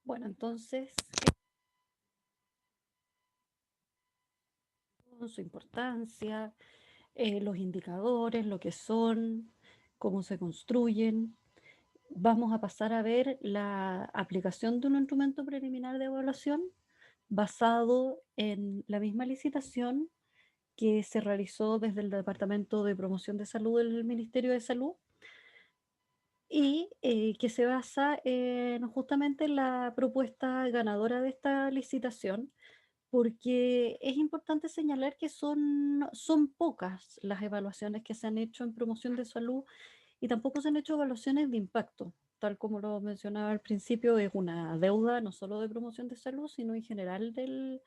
Bueno, entonces, su importancia, los indicadores, lo que son, cómo se construyen. Vamos a pasar a ver la aplicación de un instrumento preliminar de evaluación basado en la misma licitación que se realizó desde el Departamento de Promoción de Salud del Ministerio de Salud y que se basa en justamente la propuesta ganadora de esta licitación, porque es importante señalar que son pocas las evaluaciones que se han hecho en promoción de salud y tampoco se han hecho evaluaciones de impacto. Tal como lo mencionaba al principio, es una deuda no solo de promoción de salud, sino en general del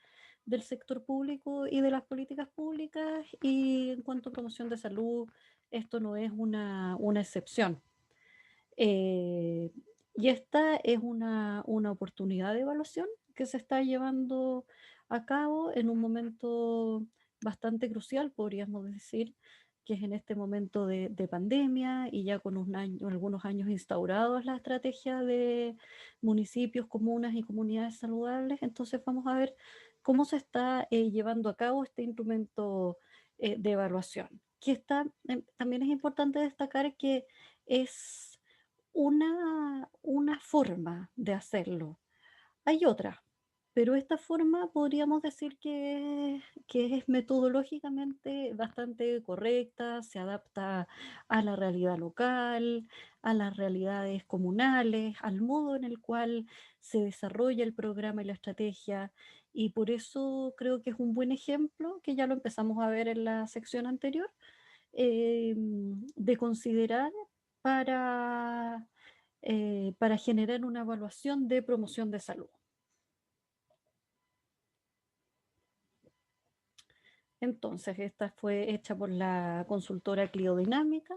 sector público y de las políticas públicas. Y en cuanto a promoción de salud, esto no es una excepción. Eh, y esta es una oportunidad de evaluación que se está llevando a cabo en un momento bastante crucial, podríamos decir, que es en este momento de pandemia y ya con algunos años instaurados la estrategia de municipios, comunas y comunidades saludables. Entonces vamos a ver cómo se está llevando a cabo este instrumento de evaluación. También es importante destacar que es una forma de hacerlo. Hay otra, pero esta forma podríamos decir que es metodológicamente bastante correcta, se adapta a la realidad local, a las realidades comunales, al modo en el cual se desarrolla el programa y la estrategia, y por eso creo que es un buen ejemplo, que ya lo empezamos a ver en la sección anterior, de considerar para, para generar una evaluación de promoción de salud. Entonces, esta fue hecha por la consultora Cliodinamica,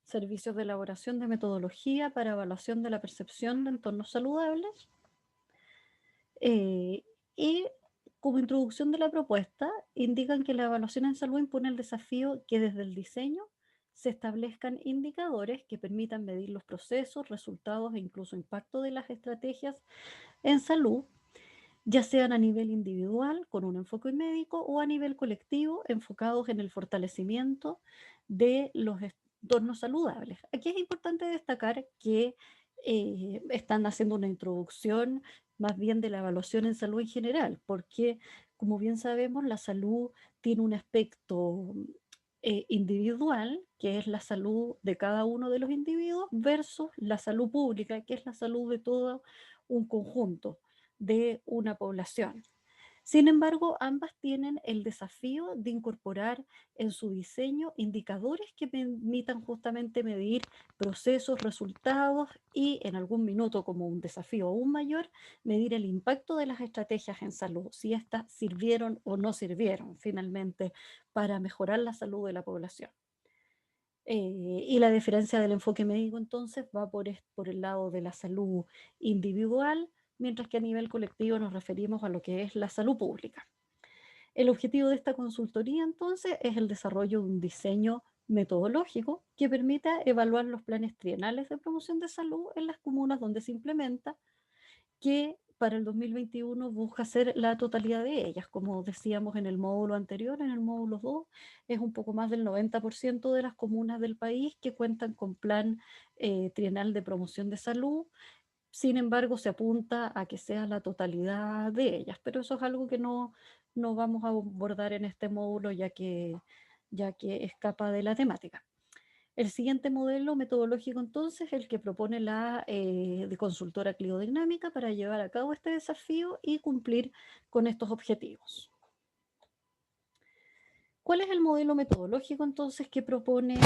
servicios de elaboración de metodología para evaluación de la percepción de entornos saludables. Y como introducción de la propuesta, indican que la evaluación en salud impone el desafío que desde el diseño se establezcan indicadores que permitan medir los procesos, resultados e incluso impacto de las estrategias en salud, ya sean a nivel individual, con un enfoque médico, o a nivel colectivo, enfocados en el fortalecimiento de los entornos saludables. Aquí es importante destacar que están haciendo una introducción más bien de la evaluación en salud en general, porque como bien sabemos, la salud tiene un aspecto individual, que es la salud de cada uno de los individuos, versus la salud pública, que es la salud de todo un conjunto, de una población. Sin embargo, ambas tienen el desafío de incorporar en su diseño indicadores que permitan justamente medir procesos, resultados y en algún minuto, como un desafío aún mayor, medir el impacto de las estrategias en salud, si éstas sirvieron o no sirvieron finalmente para mejorar la salud de la población. Y la diferencia del enfoque médico entonces va por el lado de la salud individual, mientras que a nivel colectivo nos referimos a lo que es la salud pública. El objetivo de esta consultoría entonces es el desarrollo de un diseño metodológico que permita evaluar los planes trienales de promoción de salud en las comunas donde se implementa, que para el 2021 busca ser la totalidad de ellas. Como decíamos en el módulo anterior, en el módulo 2, es un poco más del 90% de las comunas del país que cuentan con plan trienal de promoción de salud. Sin embargo, se apunta a que sea la totalidad de ellas, pero eso es algo que no vamos a abordar en este módulo, ya que escapa de la temática. El siguiente modelo metodológico entonces es el que propone la de consultora Cliodinamica para llevar a cabo este desafío y cumplir con estos objetivos. ¿Cuál es el modelo metodológico entonces que propone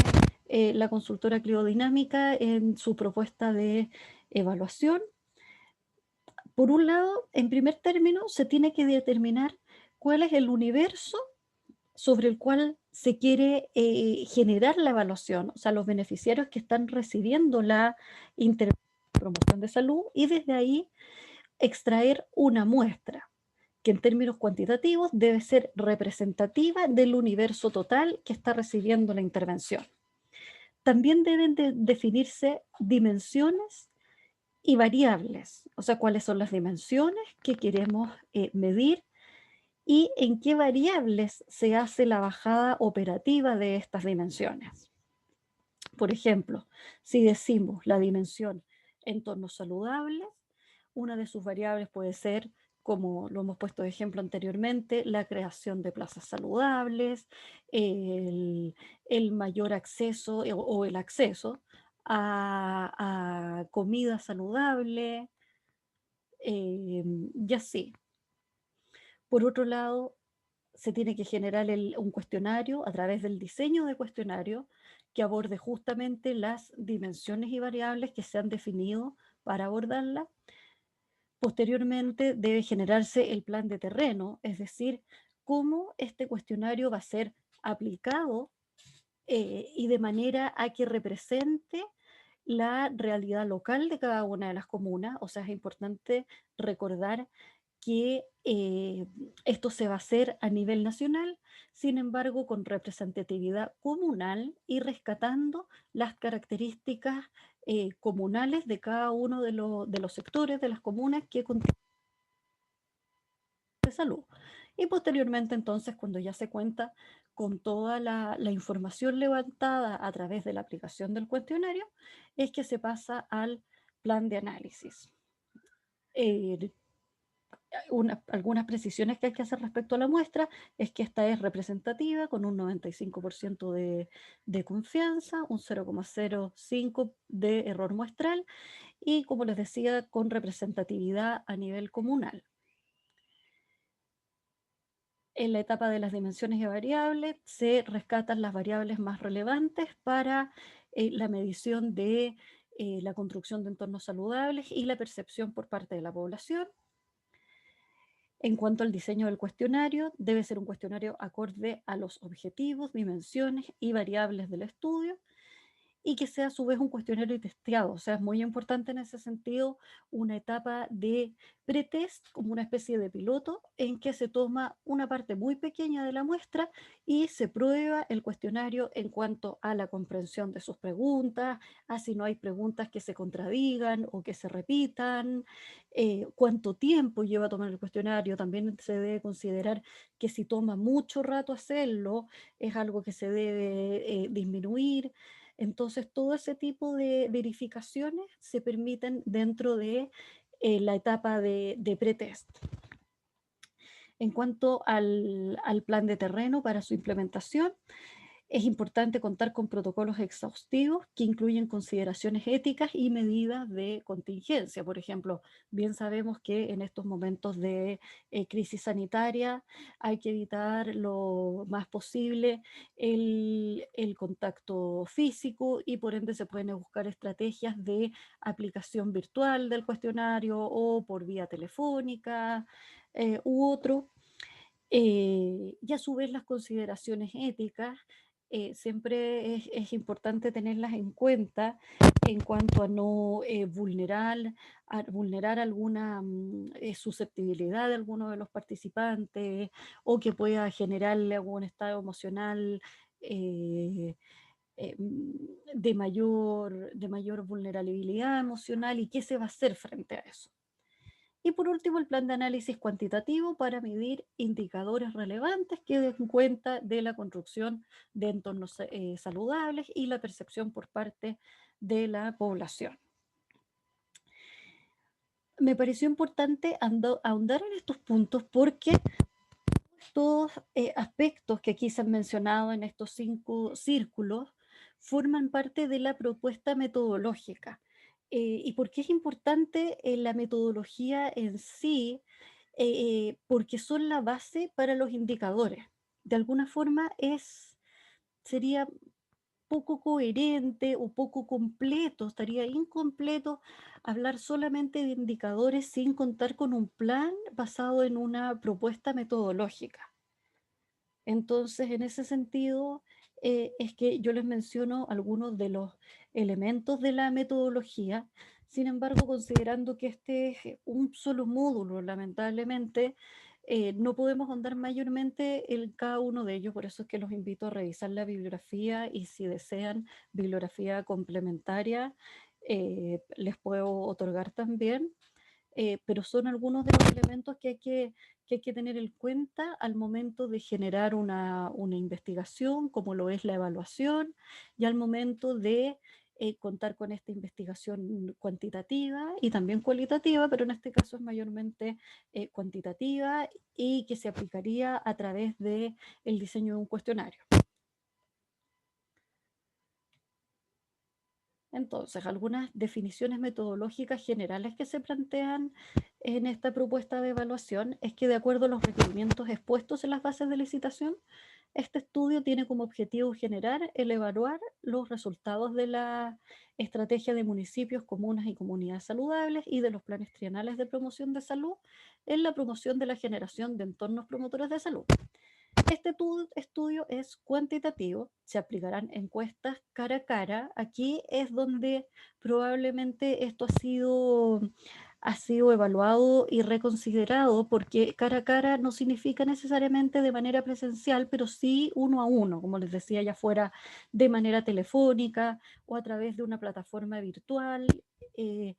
la consultora Cliodinamica en su propuesta de evaluación? Por un lado, en primer término, se tiene que determinar cuál es el universo sobre el cual se quiere generar la evaluación, o sea, los beneficiarios que están recibiendo la intervención de promoción de salud, y desde ahí extraer una muestra que en términos cuantitativos debe ser representativa del universo total que está recibiendo la intervención. También deben definirse dimensiones y variables, o sea, cuáles son las dimensiones que queremos medir y en qué variables se hace la bajada operativa de estas dimensiones. Por ejemplo, si decimos la dimensión entornos saludables, una de sus variables puede ser, como lo hemos puesto de ejemplo anteriormente, la creación de plazas saludables, el, el mayor acceso o el acceso a comida saludable, y así. Por otro lado, se tiene que generar un cuestionario a través del diseño de cuestionario que aborde justamente las dimensiones y variables que se han definido para abordarla. Posteriormente debe generarse el plan de terreno, es decir, cómo este cuestionario va a ser aplicado y de manera a que represente la realidad local de cada una de las comunas. O sea, es importante recordar que esto se va a hacer a nivel nacional, sin embargo, con representatividad comunal y rescatando las características comunales de cada uno de los sectores de las comunas que contienen de salud. Y posteriormente, entonces, cuando ya se cuenta con toda la información levantada a través de la aplicación del cuestionario, es que se pasa al plan de análisis. Eh, algunas precisiones que hay que hacer respecto a la muestra es que esta es representativa con un 95% de confianza, un 0,05 de error muestral y, como les decía, con representatividad a nivel comunal. En la etapa de las dimensiones y variables se rescatan las variables más relevantes para la medición de la construcción de entornos saludables y la percepción por parte de la población. En cuanto al diseño del cuestionario, debe ser un cuestionario acorde a los objetivos, dimensiones y variables del estudio y que sea a su vez un cuestionario testeado. O sea, es muy importante en ese sentido una etapa de pretest, como una especie de piloto, en que se toma una parte muy pequeña de la muestra y se prueba el cuestionario en cuanto a la comprensión de sus preguntas, a si no hay preguntas que se contradigan o que se repitan, cuánto tiempo lleva a tomar el cuestionario. También se debe considerar que si toma mucho rato hacerlo, es algo que se debe disminuir. Entonces, todo ese tipo de verificaciones se permiten dentro de la etapa de pretest. En cuanto al plan de terreno para su implementación, es importante contar con protocolos exhaustivos que incluyen consideraciones éticas y medidas de contingencia. Por ejemplo, bien sabemos que en estos momentos de crisis sanitaria hay que evitar lo más posible el contacto físico y por ende se pueden buscar estrategias de aplicación virtual del cuestionario o por vía telefónica u otro. Y a su vez las consideraciones éticas siempre es importante tenerlas en cuenta en cuanto a no vulnerar alguna susceptibilidad de alguno de los participantes o que pueda generarle algún estado emocional eh, de mayor vulnerabilidad emocional y qué se va a hacer frente a eso. Y por último, el plan de análisis cuantitativo para medir indicadores relevantes que den cuenta de la construcción de entornos saludables y la percepción por parte de la población. Me pareció importante ahondar en estos puntos porque estos aspectos que aquí se han mencionado en estos 5 círculos forman parte de la propuesta metodológica. ¿Y por qué es importante la metodología en sí? Porque son la base para los indicadores. De alguna forma sería poco coherente o poco completo, estaría incompleto hablar solamente de indicadores sin contar con un plan basado en una propuesta metodológica. Entonces, en ese sentido, es que yo les menciono algunos de los elementos de la metodología. Sin embargo, considerando que este es un solo módulo, lamentablemente, no podemos ahondar mayormente en cada uno de ellos, por eso es que los invito a revisar la bibliografía y si desean bibliografía complementaria, les puedo otorgar también, pero son algunos de los elementos que hay que tener en cuenta al momento de generar una investigación, como lo es la evaluación, y al momento de contar con esta investigación cuantitativa y también cualitativa, pero en este caso es mayormente cuantitativa y que se aplicaría a través del diseño de un cuestionario. Entonces, algunas definiciones metodológicas generales que se plantean en esta propuesta de evaluación es que de acuerdo a los requerimientos expuestos en las bases de licitación, este estudio tiene como objetivo generar el evaluar los resultados de la estrategia de municipios, comunas y comunidades saludables y de los planes trienales de promoción de salud en la promoción de la generación de entornos promotores de salud. Este estudio es cuantitativo, se aplicarán encuestas cara a cara. Aquí es donde probablemente esto ha sido evaluado y reconsiderado, porque cara a cara no significa necesariamente de manera presencial, pero sí uno a uno, como les decía, ya fuera de manera telefónica o a través de una plataforma virtual. eh,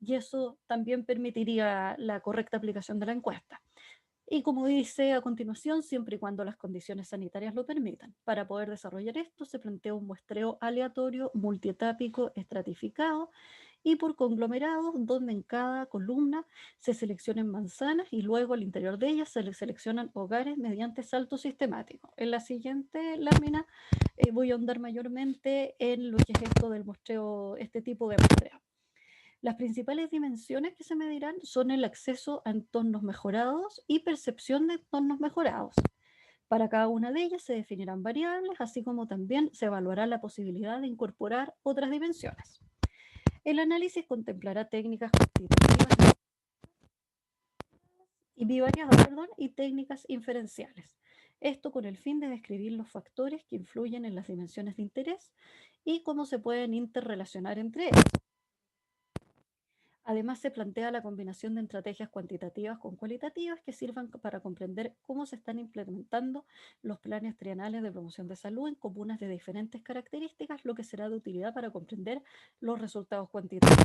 y eso también permitiría la correcta aplicación de la encuesta. Y como dice a continuación, siempre y cuando las condiciones sanitarias lo permitan. Para poder desarrollar esto, se plantea un muestreo aleatorio, multietápico, estratificado y por conglomerados, donde en cada columna se seleccionen manzanas y luego al interior de ellas se le seleccionan hogares mediante salto sistemático. En la siguiente lámina voy a ahondar mayormente en lo que es esto del muestreo, este tipo de muestreo. Las principales dimensiones que se medirán son el acceso a entornos mejorados y percepción de entornos mejorados. Para cada una de ellas se definirán variables, así como también se evaluará la posibilidad de incorporar otras dimensiones. El análisis contemplará técnicas cuantitativas y bivariadas, y técnicas inferenciales. Esto con el fin de describir los factores que influyen en las dimensiones de interés y cómo se pueden interrelacionar entre ellas. Además, se plantea la combinación de estrategias cuantitativas con cualitativas que sirvan para comprender cómo se están implementando los planes trienales de promoción de salud en comunas de diferentes características, lo que será de utilidad para comprender los resultados cuantitativos.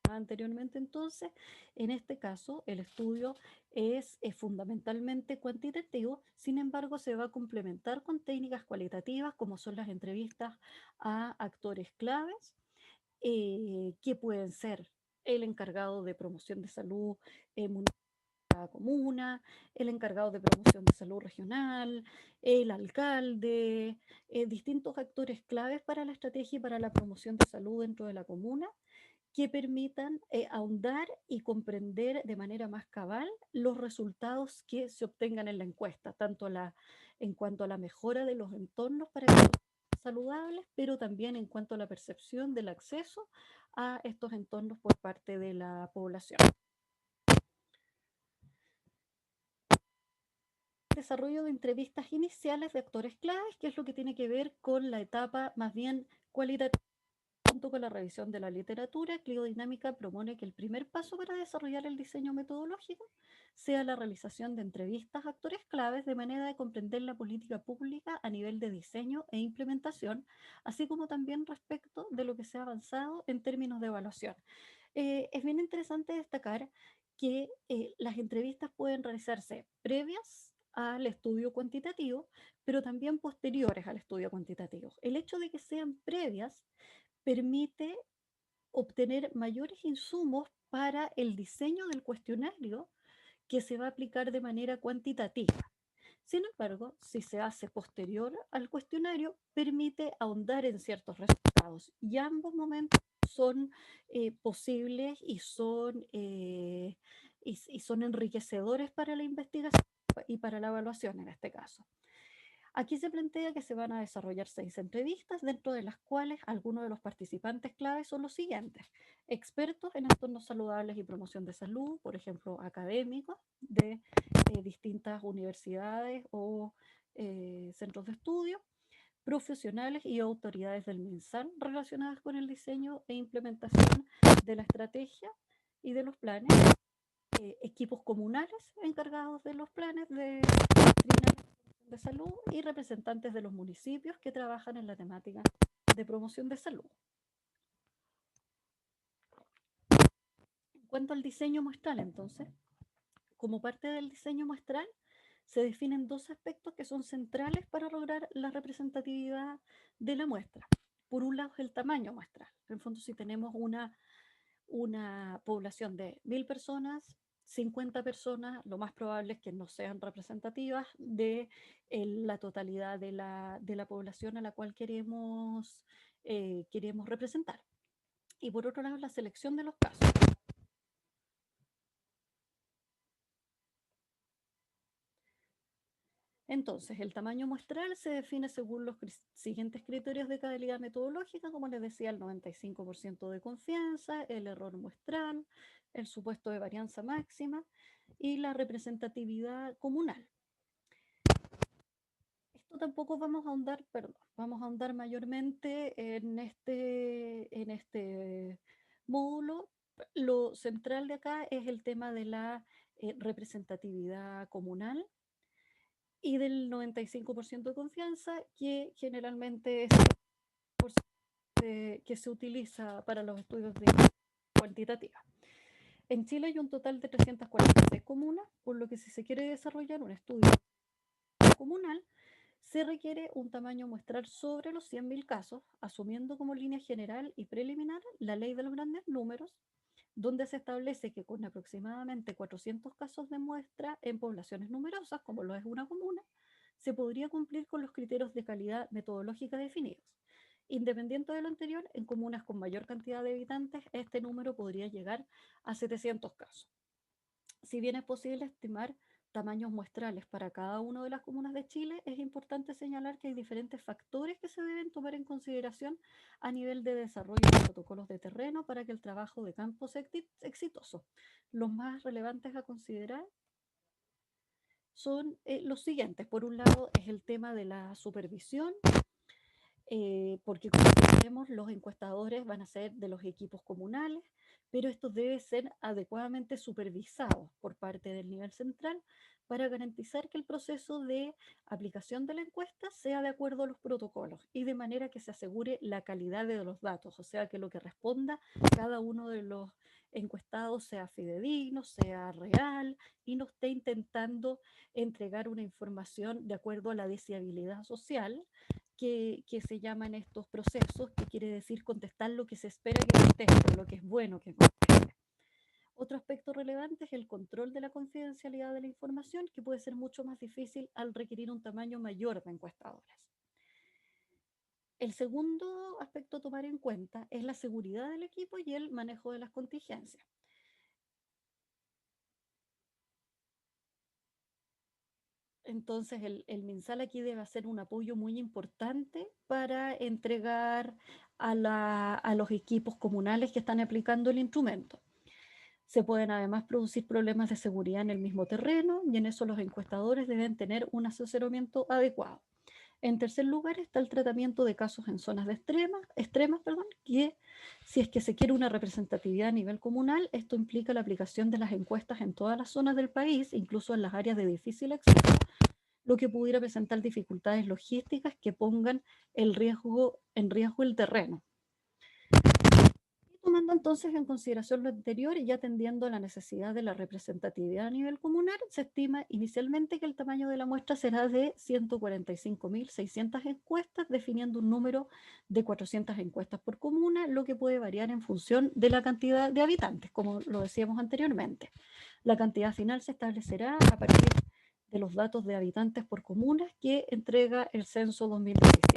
Anteriormente, entonces, en este caso, el estudio es fundamentalmente cuantitativo, sin embargo, se va a complementar con técnicas cualitativas como son las entrevistas a actores claves, que pueden ser el encargado de promoción de salud municipal de cada comuna, el encargado de promoción de salud regional, el alcalde, distintos actores claves para la estrategia y para la promoción de salud dentro de la comuna, que permitan ahondar y comprender de manera más cabal los resultados que se obtengan en la encuesta, tanto en cuanto a la mejora de los entornos para que saludables, pero también en cuanto a la percepción del acceso a estos entornos por parte de la población. Desarrollo de entrevistas iniciales de actores claves, que es lo que tiene que ver con la etapa más bien cualitativa. Junto con la revisión de la literatura, Cliodinamica propone que el primer paso para desarrollar el diseño metodológico sea la realización de entrevistas a actores claves de manera de comprender la política pública a nivel de diseño e implementación, así como también respecto de lo que se ha avanzado en términos de evaluación. Es bien interesante destacar que las entrevistas pueden realizarse previas al estudio cuantitativo, pero también posteriores al estudio cuantitativo. El hecho de que sean previas permite obtener mayores insumos para el diseño del cuestionario que se va a aplicar de manera cuantitativa. Sin embargo, si se hace posterior al cuestionario, permite ahondar en ciertos resultados y ambos momentos son posibles y son enriquecedores para la investigación y para la evaluación en este caso. Aquí se plantea que se van a desarrollar 6 entrevistas, dentro de las cuales algunos de los participantes claves son los siguientes: expertos en entornos saludables y promoción de salud, por ejemplo, académicos de distintas universidades o centros de estudio, profesionales y autoridades del MinSal relacionadas con el diseño e implementación de la estrategia y de los planes, equipos comunales encargados de los planes de salud y representantes de los municipios que trabajan en la temática de promoción de salud. cuanto al diseño muestral, entonces, como parte del diseño muestral, se definen dos aspectos que son centrales para lograr la representatividad de la muestra. Por un lado es el tamaño muestral. En el fondo, si tenemos una población de 1000 personas, 50 personas, lo más probable es que no sean representativas de la totalidad de la población a la cual queremos representar. Y por otro lado, la selección de los casos. Entonces, el tamaño muestral se define según los siguientes criterios de calidad metodológica, como les decía, el 95% de confianza, el error muestral, el supuesto de varianza máxima y la representatividad comunal. Esto tampoco vamos a ahondar, perdón, vamos a ahondar mayormente en este módulo. Lo central de acá es el tema de la representatividad comunal y del 95% de confianza, que generalmente es que se utiliza para los estudios de cuantitativa. En Chile hay un total de 346 comunas, por lo que si se quiere desarrollar un estudio comunal, se requiere un tamaño muestral sobre los 100.000 casos, asumiendo como línea general y preliminar la ley de los grandes números, donde se establece que con aproximadamente 400 casos de muestra en poblaciones numerosas, como lo es una comuna, se podría cumplir con los criterios de calidad metodológica definidos. Independiente de lo anterior, en comunas con mayor cantidad de habitantes, este número podría llegar a 700 casos. Si bien es posible estimar tamaños muestrales para cada una de las comunas de Chile, es importante señalar que hay diferentes factores que se deben tomar en consideración a nivel de desarrollo de protocolos de terreno para que el trabajo de campo sea exitoso. Los más relevantes a considerar son los siguientes. Por un lado es el tema de la supervisión, porque como sabemos, los encuestadores van a ser de los equipos comunales, pero esto debe ser adecuadamente supervisado por parte del nivel central para garantizar que el proceso de aplicación de la encuesta sea de acuerdo a los protocolos y de manera que se asegure la calidad de los datos, o sea, que lo que responda cada uno de los encuestados sea fidedigno, sea real y no esté intentando entregar una información de acuerdo a la deseabilidad social que se llaman estos procesos, que quiere decir contestar lo que se espera que conteste, lo que es bueno que conteste. Otro aspecto relevante es el control de la confidencialidad de la información, que puede ser mucho más difícil al requerir un tamaño mayor de encuestadores. El segundo aspecto a tomar en cuenta es la seguridad del equipo y el manejo de las contingencias. Entonces, el MinSal aquí debe hacer un apoyo muy importante para entregar a los equipos comunales que están aplicando el instrumento. Se pueden además producir problemas de seguridad en el mismo terreno y en eso los encuestadores deben tener un asesoramiento adecuado. En tercer lugar está el tratamiento de casos en zonas de extremas, que si es que se quiere una representatividad a nivel comunal, esto implica la aplicación de las encuestas en todas las zonas del país, incluso en las áreas de difícil acceso, lo que pudiera presentar dificultades logísticas que pongan en riesgo el terreno. Tomando entonces en consideración lo anterior y atendiendo a la necesidad de la representatividad a nivel comunal, se estima inicialmente que el tamaño de la muestra será de 145.600 encuestas, definiendo un número de 400 encuestas por comuna, lo que puede variar en función de la cantidad de habitantes, como lo decíamos anteriormente. La cantidad final se establecerá a partir de los datos de habitantes por comunas que entrega el censo 2017.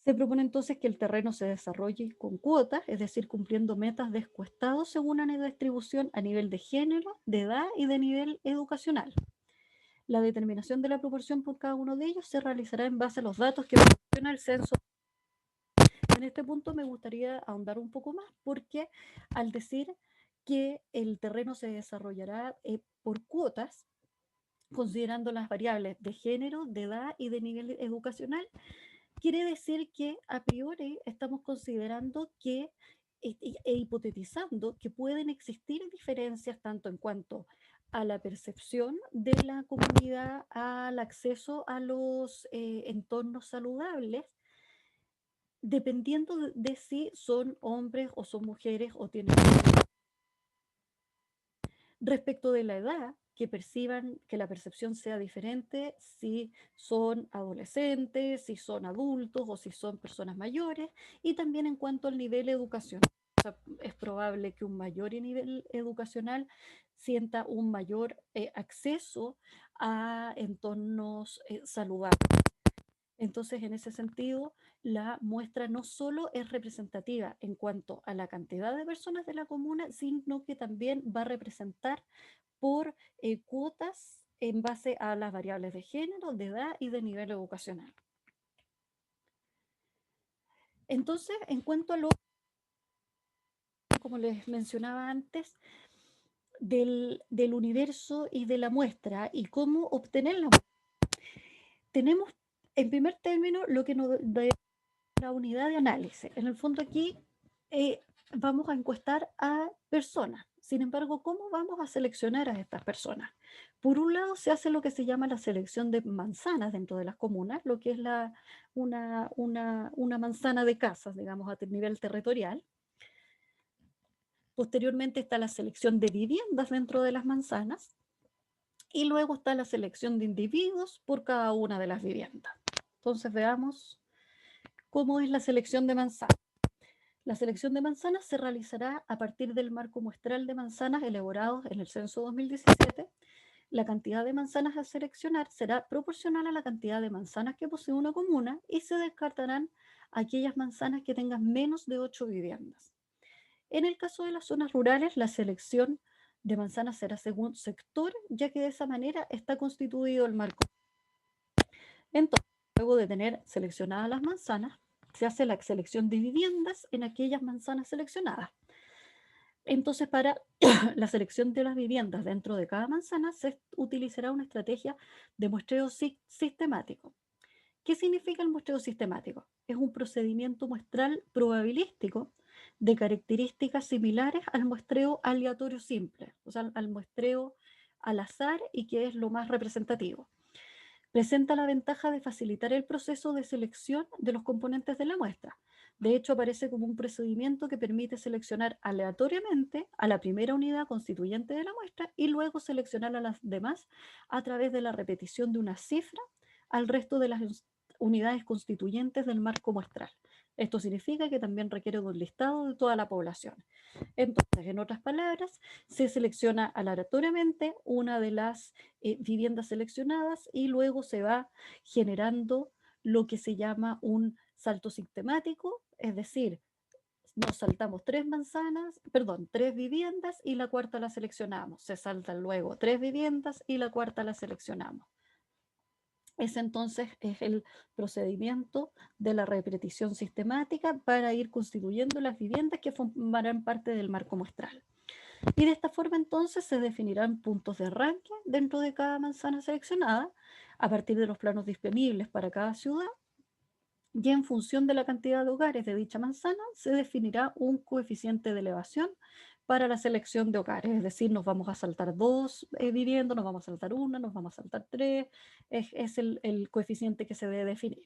Se propone entonces que el terreno se desarrolle con cuotas, es decir, cumpliendo metas de encuestados según una distribución a nivel de género, de edad y de nivel educacional. La determinación de la proporción por cada uno de ellos se realizará en base a los datos que proporciona el censo. En este punto me gustaría ahondar un poco más porque al decir que el terreno se desarrollará por cuotas, considerando las variables de género, de edad y de nivel educacional, quiere decir que a priori estamos considerando que hipotetizando que pueden existir diferencias tanto en cuanto a la percepción de la comunidad, al acceso a los entornos saludables, dependiendo de si son hombres o son mujeres o tienen Respecto de la edad, que perciban que la percepción sea diferente si son adolescentes, si son adultos o si son personas mayores, y también en cuanto al nivel educacional. O sea, es probable que un mayor nivel educacional sienta un mayor acceso a entornos saludables. Entonces, en ese sentido, la muestra no solo es representativa en cuanto a la cantidad de personas de la comuna, sino que también va a representar por cuotas en base a las variables de género, de edad y de nivel educacional. Entonces, en cuanto a lo, como les mencionaba antes, del universo y de la muestra y cómo obtener la muestra, tenemos en primer término lo que nos da la unidad de análisis. En el fondo aquí vamos a encuestar a personas. Sin embargo, ¿cómo vamos a seleccionar a estas personas? Por un lado, se hace lo que se llama la selección de manzanas dentro de las comunas, lo que es una manzana de casas, digamos, a nivel territorial. Posteriormente está la selección de viviendas dentro de las manzanas y luego está la selección de individuos por cada una de las viviendas. Entonces veamos cómo es la selección de manzanas. La selección de manzanas se realizará a partir del marco muestral de manzanas elaborados en el censo 2017. La cantidad de manzanas a seleccionar será proporcional a la cantidad de manzanas que posee una comuna y se descartarán aquellas manzanas que tengan menos de 8 viviendas. En el caso de las zonas rurales, la selección de manzanas será según sector, ya que de esa manera está constituido el marco. Entonces, luego de tener seleccionadas las manzanas, se hace la selección de viviendas en aquellas manzanas seleccionadas. Entonces, para la selección de las viviendas dentro de cada manzana se utilizará una estrategia de muestreo sistemático. ¿Qué significa el muestreo sistemático? Es un procedimiento muestral probabilístico de características similares al muestreo aleatorio simple, o sea, al muestreo al azar y que es lo más representativo. Presenta la ventaja de facilitar el proceso de selección de los componentes de la muestra. De hecho, aparece como un procedimiento que permite seleccionar aleatoriamente a la primera unidad constituyente de la muestra y luego seleccionar a las demás a través de la repetición de una cifra al resto de las unidades constituyentes del marco muestral. Esto significa que también requiere de un listado de toda la población. Entonces, en otras palabras, se selecciona aleatoriamente una de las viviendas seleccionadas y luego se va generando lo que se llama un salto sistemático, es decir, nos saltamos tres manzanas, perdón, tres viviendas y la cuarta la seleccionamos. Se saltan luego tres viviendas y la cuarta la seleccionamos. Ese entonces es el procedimiento de la repetición sistemática para ir constituyendo las viviendas que formarán parte del marco muestral. Y de esta forma entonces se definirán puntos de arranque dentro de cada manzana seleccionada a partir de los planos disponibles para cada ciudad y en función de la cantidad de hogares de dicha manzana se definirá un coeficiente de elevación para la selección de hogares, es decir, nos vamos a saltar dos viviendas, nos vamos a saltar una, nos vamos a saltar tres, es el coeficiente que se debe definir.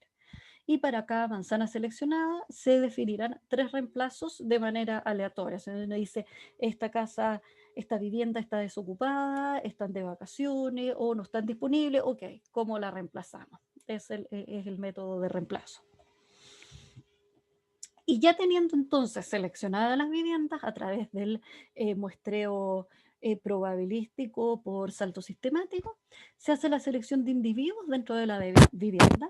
Y para cada manzana seleccionada se definirán tres reemplazos de manera aleatoria. Se dice, esta casa, esta vivienda está desocupada, están de vacaciones o no están disponibles, ok, ¿cómo la reemplazamos? Es el método de reemplazo. Y ya teniendo entonces seleccionadas las viviendas a través del muestreo probabilístico por salto sistemático, se hace la selección de individuos dentro de la vivienda.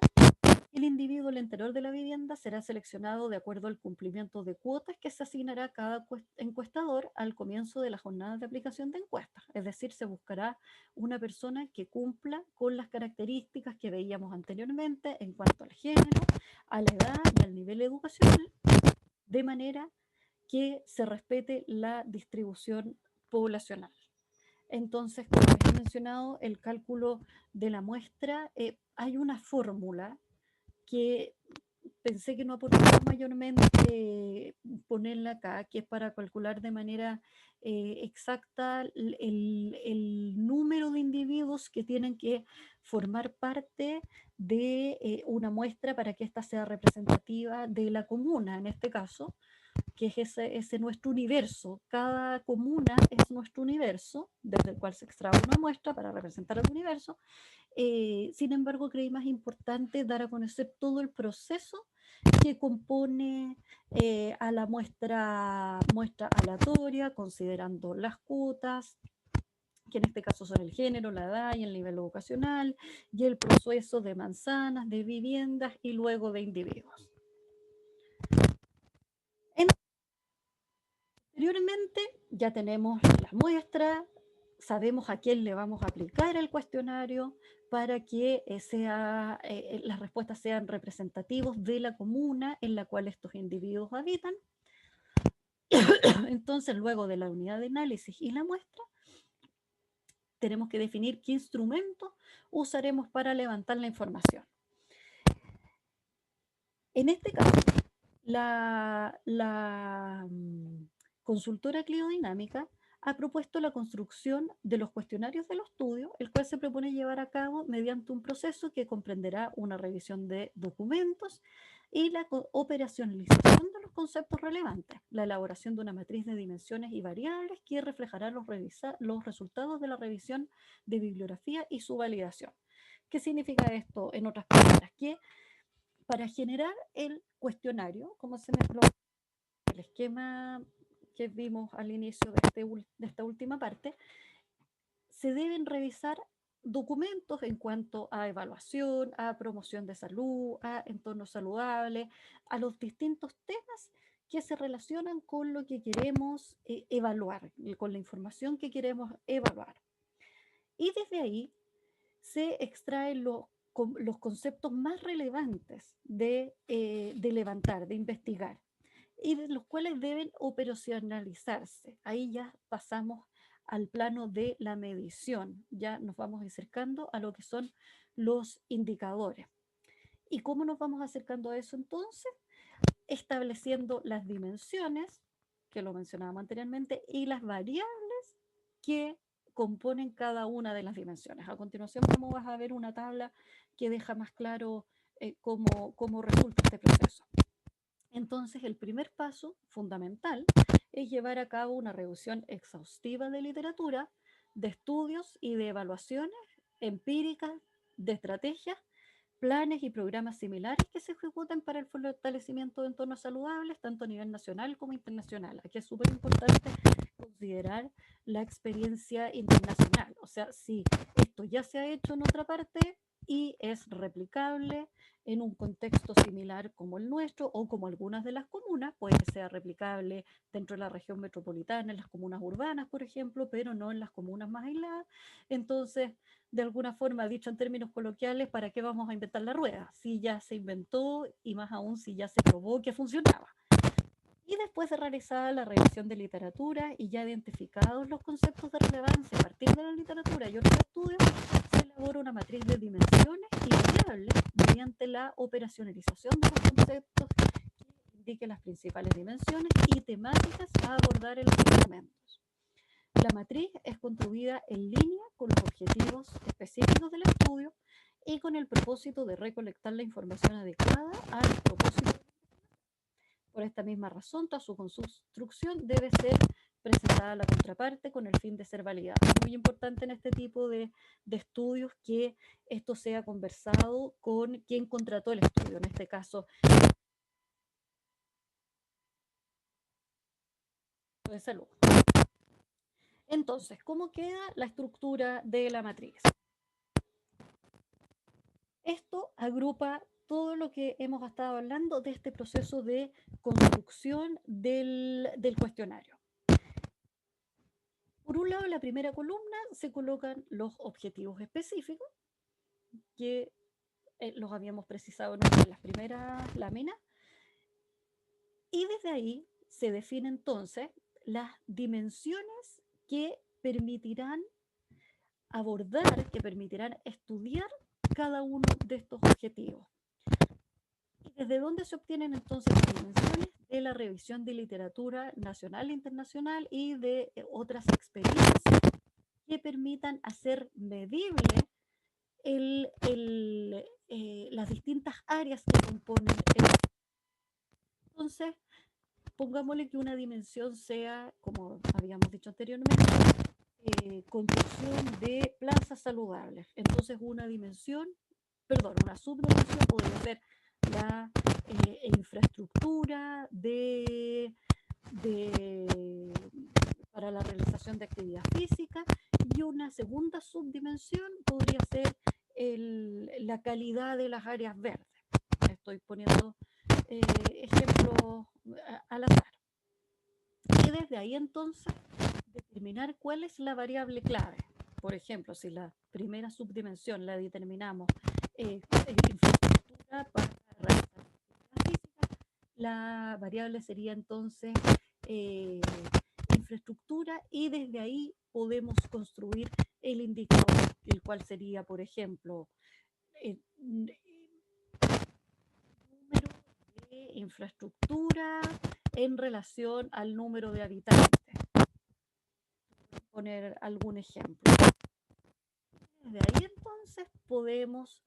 El individuo al interior de la vivienda será seleccionado de acuerdo al cumplimiento de cuotas que se asignará a cada encuestador al comienzo de la jornada de aplicación de encuestas. Es decir, se buscará una persona que cumpla con las características que veíamos anteriormente en cuanto al género, a la edad y al nivel educacional, de manera que se respete la distribución poblacional. Entonces, como les he mencionado, el cálculo de la muestra, hay una fórmula que pensé que no aportaba mayormente ponerla acá, que es para calcular de manera exacta el número de individuos que tienen que formar parte de una muestra para que ésta sea representativa de la comuna, en este caso. que es ese nuestro universo. Cada comuna es nuestro universo, desde el cual se extrae una muestra para representar el universo. Sin embargo, creí más importante dar a conocer todo el proceso que compone a la muestra aleatoria, considerando las cuotas, que en este caso son el género, la edad y el nivel educacional, y el proceso de manzanas, de viviendas y luego de individuos. Anteriormente ya tenemos la muestra, sabemos a quién le vamos a aplicar el cuestionario para que las respuestas sean representativos de la comuna en la cual estos individuos habitan. Entonces, luego de la unidad de análisis y la muestra, tenemos que definir qué instrumento usaremos para levantar la información. En este caso, la consultora Cliodinámica ha propuesto la construcción de los cuestionarios del estudio, el cual se propone llevar a cabo mediante un proceso que comprenderá una revisión de documentos y la operacionalización de los conceptos relevantes, la elaboración de una matriz de dimensiones y variables que reflejará los resultados de la revisión de bibliografía y su validación. ¿Qué significa esto? En otras palabras, que para generar el cuestionario, como se me el esquema que vimos al inicio de esta última parte, se deben revisar documentos en cuanto a evaluación, a promoción de salud, a entorno saludable, a los distintos temas que se relacionan con lo que queremos evaluar, con la información que queremos evaluar. Y desde ahí se extraen los conceptos más relevantes de levantar, de investigar, y de los cuales deben operacionalizarse. Ahí ya pasamos al plano de la medición, ya nos vamos acercando a lo que son los indicadores. ¿Y cómo nos vamos acercando a eso entonces? Estableciendo las dimensiones, que lo mencionábamos anteriormente, y las variables que componen cada una de las dimensiones. A continuación vamos a ver una tabla que deja más claro cómo resulta este proceso. Entonces, el primer paso fundamental es llevar a cabo una revisión exhaustiva de literatura, de estudios y de evaluaciones empíricas, de estrategias, planes y programas similares que se ejecuten para el fortalecimiento de entornos saludables, tanto a nivel nacional como internacional. Aquí es súper importante considerar la experiencia internacional. O sea, si esto ya se ha hecho en otra parte y es replicable en un contexto similar como el nuestro o como algunas de las comunas, puede que sea replicable dentro de la región metropolitana, en las comunas urbanas, por ejemplo, pero no en las comunas más aisladas. Entonces, de alguna forma, dicho en términos coloquiales, ¿para qué vamos a inventar la rueda? Si ya se inventó y más aún si ya se probó que funcionaba. Y después de realizar la revisión de literatura y ya identificados los conceptos de relevancia a partir de la literatura y otros estudios, se elabora una matriz de dimensiones y variables mediante la operacionalización de los conceptos que indiquen las principales dimensiones y temáticas a abordar en los documentos. La matriz es construida en línea con los objetivos específicos del estudio y con el propósito de recolectar la información adecuada al propósito. Por esta misma razón, toda su construcción debe ser presentada a la contraparte con el fin de ser validada. Es muy importante en este tipo de estudios que esto sea conversado con quien contrató el estudio, en este caso de salud. Entonces, ¿cómo queda la estructura de la matriz? Esto agrupa todo lo que hemos estado hablando de este proceso de construcción del cuestionario. Por un lado, en la primera columna se colocan los objetivos específicos, que los habíamos precisado en una de las primeras láminas, y desde ahí se definen entonces las dimensiones que permitirán abordar, que permitirán estudiar cada uno de estos objetivos. ¿Y desde dónde se obtienen entonces las dimensiones? De la revisión de literatura nacional e internacional y de otras experiencias que permitan hacer medible las distintas áreas que componen el. Entonces, pongámosle que una dimensión sea, como habíamos dicho anteriormente, construcción de plazas saludables. Entonces una subdimensión podría ser la infraestructura de, para la realización de actividad física, y una segunda subdimensión podría ser la calidad de las áreas verdes. Estoy poniendo ejemplos al azar. Y desde ahí entonces determinar cuál es la variable clave. Por ejemplo, si la primera subdimensión la determinamos infraestructura para realizar actividad física, la variable sería entonces eh, infraestructura, y desde ahí podemos construir el indicador, el cual sería, por ejemplo, número de infraestructura en relación al número de habitantes. Poner algún ejemplo. Desde ahí entonces podemos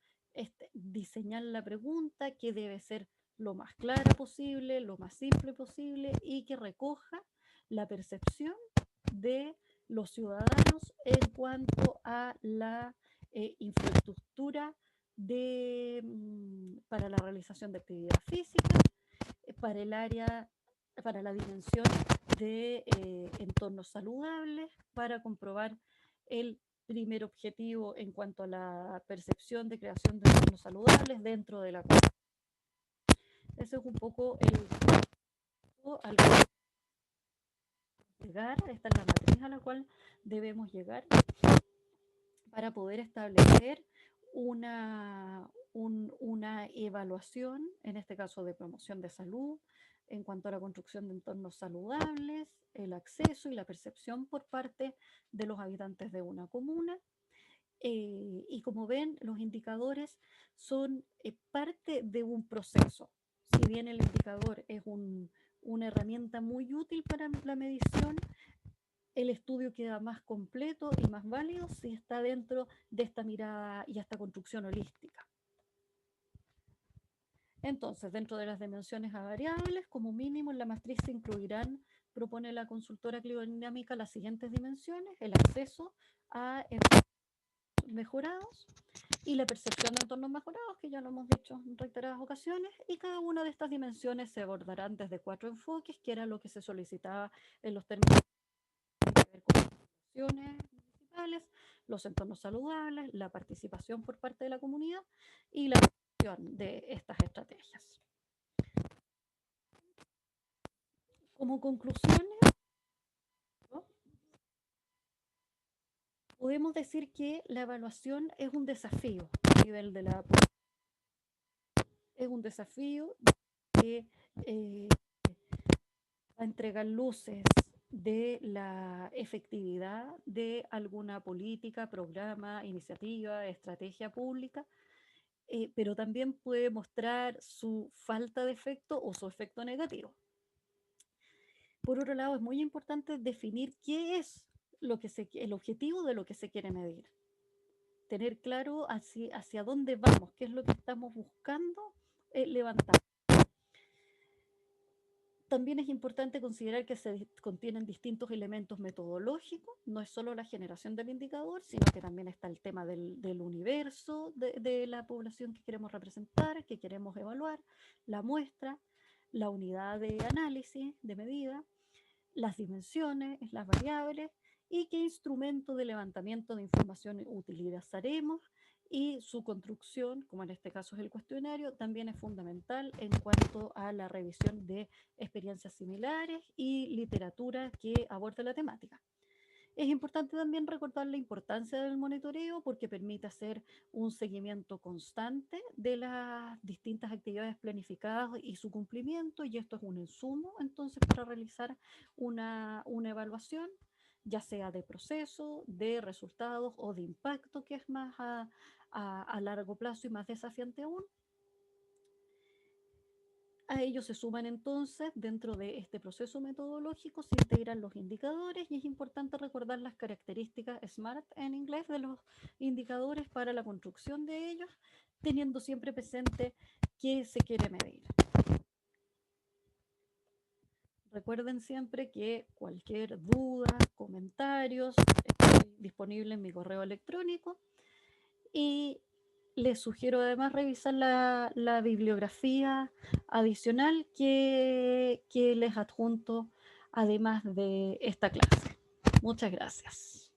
diseñar la pregunta, que debe ser lo más clara posible, lo más simple posible, y que recoja la percepción de los ciudadanos en cuanto a la infraestructura para la realización de actividad física, para el área, para la dimensión de entornos saludables, para comprobar el primer objetivo en cuanto a la percepción de creación de entornos saludables dentro de la comunidad. Ese es un poco al llegar, esta es la matriz a la cual debemos llegar para poder establecer una evaluación, en este caso de promoción de salud, en cuanto a la construcción de entornos saludables, el acceso y la percepción por parte de los habitantes de una comuna. Y como ven, los indicadores son parte de un proceso. Si bien el indicador es una herramienta muy útil para la medición, el estudio queda más completo y más válido si está dentro de esta mirada y esta construcción holística. Entonces, dentro de las dimensiones a variables, como mínimo en la matriz se incluirán, propone la consultora cliodinámica, las siguientes dimensiones: el acceso a entornos mejorados y la percepción de entornos mejorados, que ya lo hemos dicho en reiteradas ocasiones, y cada una de estas dimensiones se abordarán desde 4 enfoques, que era lo que se solicitaba en los términos municipales, los entornos saludables, la participación por parte de la comunidad y la gestión de estas estrategias. Como conclusiones, ¿no?, podemos decir que la evaluación es un desafío a nivel de la población. Es un desafío que va a entregar luces de la efectividad de alguna política, programa, iniciativa, estrategia pública, pero también puede mostrar su falta de efecto o su efecto negativo. Por otro lado, es muy importante definir qué es el objetivo de lo que se quiere medir. Tener claro hacia dónde vamos, qué es lo que estamos buscando levantar. También es importante considerar que se contienen distintos elementos metodológicos, no es solo la generación del indicador, sino que también está el tema del universo de la población que queremos representar, que queremos evaluar, la muestra, la unidad de análisis, de medida, las dimensiones, las variables, y qué instrumento de levantamiento de información utilizaremos, y su construcción, como en este caso es el cuestionario, también es fundamental en cuanto a la revisión de experiencias similares y literatura que aborde la temática. Es importante también recordar la importancia del monitoreo, porque permite hacer un seguimiento constante de las distintas actividades planificadas y su cumplimiento, y esto es un insumo entonces para realizar una evaluación, ya sea de proceso, de resultados o de impacto, que es más a largo plazo y más desafiante aún. A ello se suman entonces, dentro de este proceso metodológico, se integran los indicadores, y es importante recordar las características SMART en inglés de los indicadores para la construcción de ellos, teniendo siempre presente qué se quiere medir. Recuerden siempre que cualquier duda, comentarios, estoy disponible en mi correo electrónico y les sugiero además revisar la bibliografía adicional que les adjunto además de esta clase. Muchas gracias.